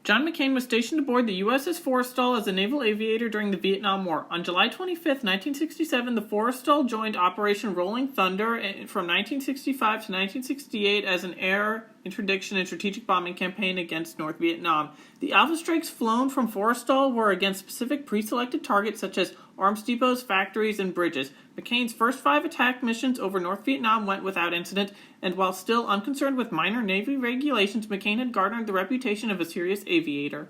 John McCain was stationed aboard the USS Forrestal as a naval aviator during the Vietnam War. On July 25, 1967, the Forrestal joined Operation Rolling Thunder from 1965 to 1968 as an air interdiction and strategic bombing campaign against North Vietnam. The Alpha strikes flown from Forrestal were against specific pre-selected targets such as arms depots, factories, and bridges. McCain's first 5 attack missions over North Vietnam went without incident, and while still unconcerned with minor Navy regulations, McCain had garnered the reputation of a serious aviator.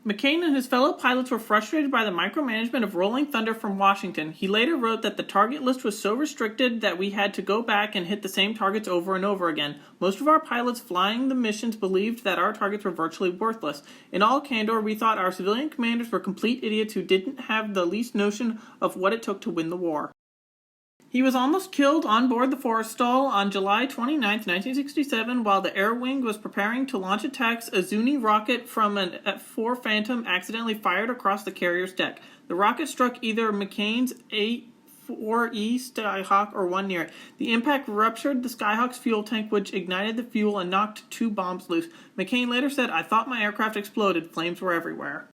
McCain and his fellow pilots were frustrated by the micromanagement of Rolling Thunder from Washington. He later wrote that the target list was so restricted that we had to go back and hit the same targets over and over again. Most of our pilots flying the missions believed that our targets were virtually worthless. In all candor, we thought our civilian commanders were complete idiots who didn't have the least notion of what it took to win the war. He was almost killed on board the Forrestal on July 29, 1967, while the Air Wing was preparing to launch attacks. A Zuni rocket from an F-4 Phantom accidentally fired across the carrier's deck. The rocket struck either McCain's A-4E Skyhawk or one near it. The impact ruptured the Skyhawk's fuel tank, which ignited the fuel and knocked 2 bombs loose. McCain later said, "I thought my aircraft exploded. Flames were everywhere."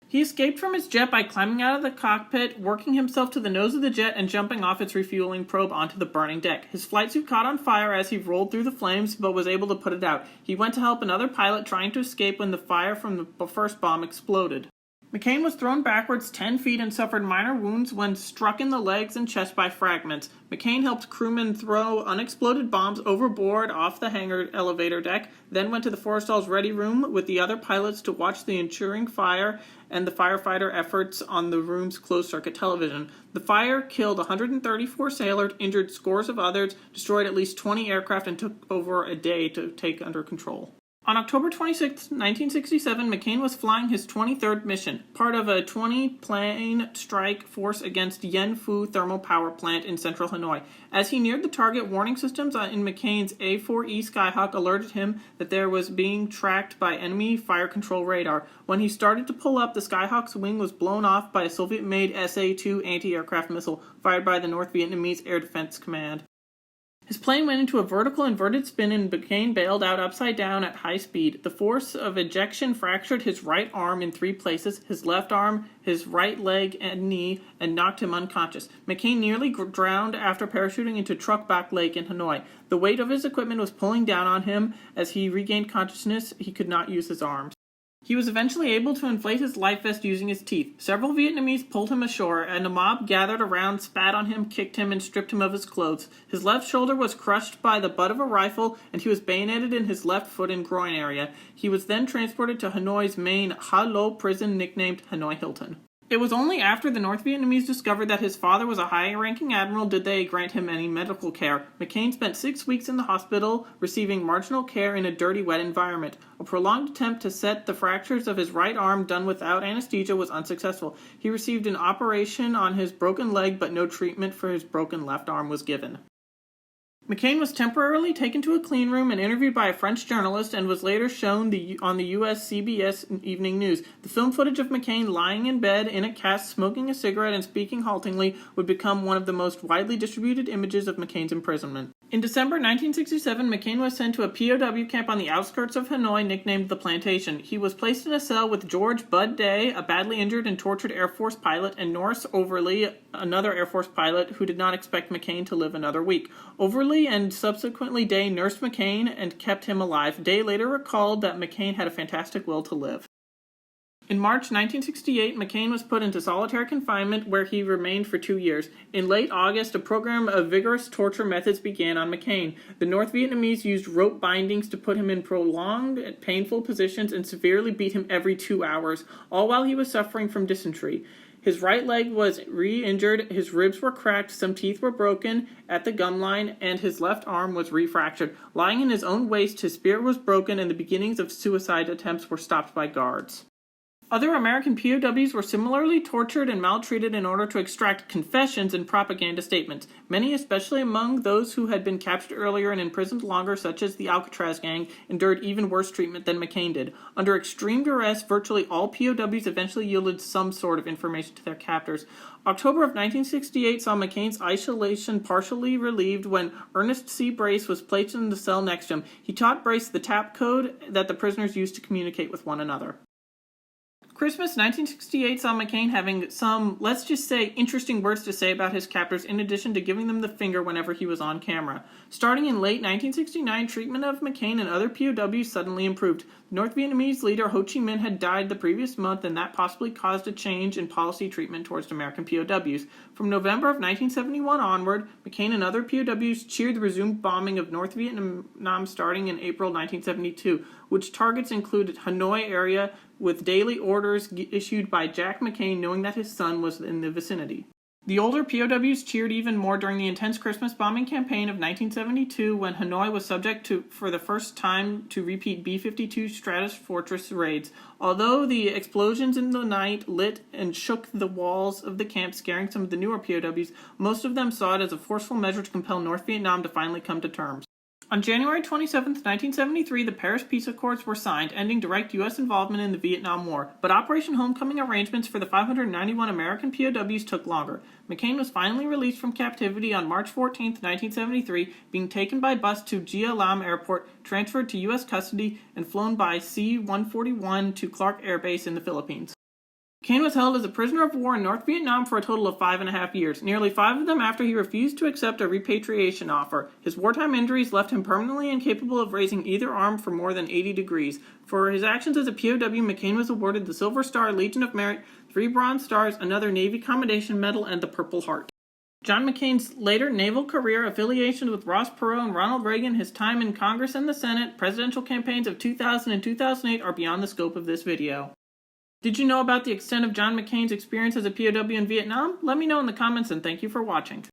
He escaped from his jet by climbing out of the cockpit, working himself to the nose of the jet, and jumping off its refueling probe onto the burning deck. His flight suit caught on fire as he rolled through the flames, but was able to put it out. He went to help another pilot trying to escape when the fire from the first bomb exploded. McCain was thrown backwards 10 feet and suffered minor wounds when struck in the legs and chest by fragments. McCain helped crewmen throw unexploded bombs overboard off the hangar elevator deck, then went to the Forrestal's ready room with the other pilots to watch the ensuing fire and the firefighter efforts on the room's closed-circuit television. The fire killed 134 sailors, injured scores of others, destroyed at least 20 aircraft, and took over a day to take under control. On October 26, 1967, McCain was flying his 23rd mission, part of a 20-plane strike force against Yen Phu thermal power plant in central Hanoi. As he neared the target, warning systems in McCain's A-4E Skyhawk alerted him that there was being tracked by enemy fire control radar. When he started to pull up, the Skyhawk's wing was blown off by a Soviet-made SA-2 anti-aircraft missile fired by the North Vietnamese Air Defense Command. His plane went into a vertical inverted spin and McCain bailed out upside down at high speed. The force of ejection fractured his right arm in 3 places, his left arm, his right leg and knee, and knocked him unconscious. McCain nearly drowned after parachuting into Truckback Lake in Hanoi. The weight of his equipment was pulling down on him. As he regained consciousness, he could not use his arms. He was eventually able to inflate his life vest using his teeth. Several Vietnamese pulled him ashore, and a mob gathered around, spat on him, kicked him, and stripped him of his clothes. His left shoulder was crushed by the butt of a rifle, and he was bayoneted in his left foot and groin area. He was then transported to Hanoi's main Ha Lo prison, nicknamed Hanoi Hilton. It was only after the North Vietnamese discovered that his father was a high-ranking admiral did they grant him any medical care. McCain spent 6 weeks in the hospital, receiving marginal care in a dirty, wet environment. A prolonged attempt to set the fractures of his right arm, done without anesthesia, was unsuccessful. He received an operation on his broken leg, but no treatment for his broken left arm was given. McCain was temporarily taken to a clean room and interviewed by a French journalist and was later shown on the U.S. CBS Evening News. The film footage of McCain lying in bed in a cast, smoking a cigarette and speaking haltingly would become one of the most widely distributed images of McCain's imprisonment. In December 1967, McCain was sent to a POW camp on the outskirts of Hanoi nicknamed The Plantation. He was placed in a cell with George Bud Day, a badly injured and tortured Air Force pilot, and Norris Overly, another Air Force pilot who did not expect McCain to live another week. Overly and subsequently Day nursed McCain and kept him alive. Day later recalled that McCain had a fantastic will to live. In March 1968, McCain was put into solitary confinement where he remained for 2 years. In late August, a program of vigorous torture methods began on McCain. The North Vietnamese used rope bindings to put him in prolonged, painful positions and severely beat him every 2 hours, all while he was suffering from dysentery. His right leg was re-injured, his ribs were cracked, some teeth were broken at the gum line, and his left arm was refractured. Lying in his own waste, his spirit was broken, and the beginnings of suicide attempts were stopped by guards. Other American POWs were similarly tortured and maltreated in order to extract confessions and propaganda statements. Many, especially among those who had been captured earlier and imprisoned longer, such as the Alcatraz gang, endured even worse treatment than McCain did. Under extreme duress, virtually all POWs eventually yielded some sort of information to their captors. October of 1968 saw McCain's isolation partially relieved when Ernest C. Brace was placed in the cell next to him. He taught Brace the tap code that the prisoners used to communicate with one another. Christmas 1968 saw McCain having some, let's just say, interesting words to say about his captors in addition to giving them the finger whenever he was on camera. Starting in late 1969, treatment of McCain and other POWs suddenly improved. The North Vietnamese leader Ho Chi Minh had died the previous month, and that possibly caused a change in policy treatment towards American POWs. From November of 1971 onward, McCain and other POWs cheered the resumed bombing of North Vietnam starting in April 1972, which targets included Hanoi area, with daily orders issued by Jack McCain knowing that his son was in the vicinity. The older POWs cheered even more during the intense Christmas bombing campaign of 1972 when Hanoi was subject to, for the first time, to repeat B-52 Stratus Fortress raids. Although the explosions in the night lit and shook the walls of the camp, scaring some of the newer POWs, most of them saw it as a forceful measure to compel North Vietnam to finally come to terms. On January 27, 1973, the Paris Peace Accords were signed, ending direct U.S. involvement in the Vietnam War, but Operation Homecoming arrangements for the 591 American POWs took longer. McCain was finally released from captivity on March 14, 1973, being taken by bus to Gia Lam Airport, transferred to U.S. custody, and flown by C-141 to Clark Air Base in the Philippines. McCain was held as a prisoner of war in North Vietnam for a total of 5.5 years, nearly 5 of them after he refused to accept a repatriation offer. His wartime injuries left him permanently incapable of raising either arm for more than 80 degrees. For his actions as a POW, McCain was awarded the Silver Star, Legion of Merit, 3 Bronze Stars, another Navy Commendation Medal, and the Purple Heart. John McCain's later naval career, affiliations with Ross Perot and Ronald Reagan, his time in Congress and the Senate, presidential campaigns of 2000 and 2008 are beyond the scope of this video. Did you know about the extent of John McCain's experience as a POW in Vietnam? Let me know in the comments, and thank you for watching.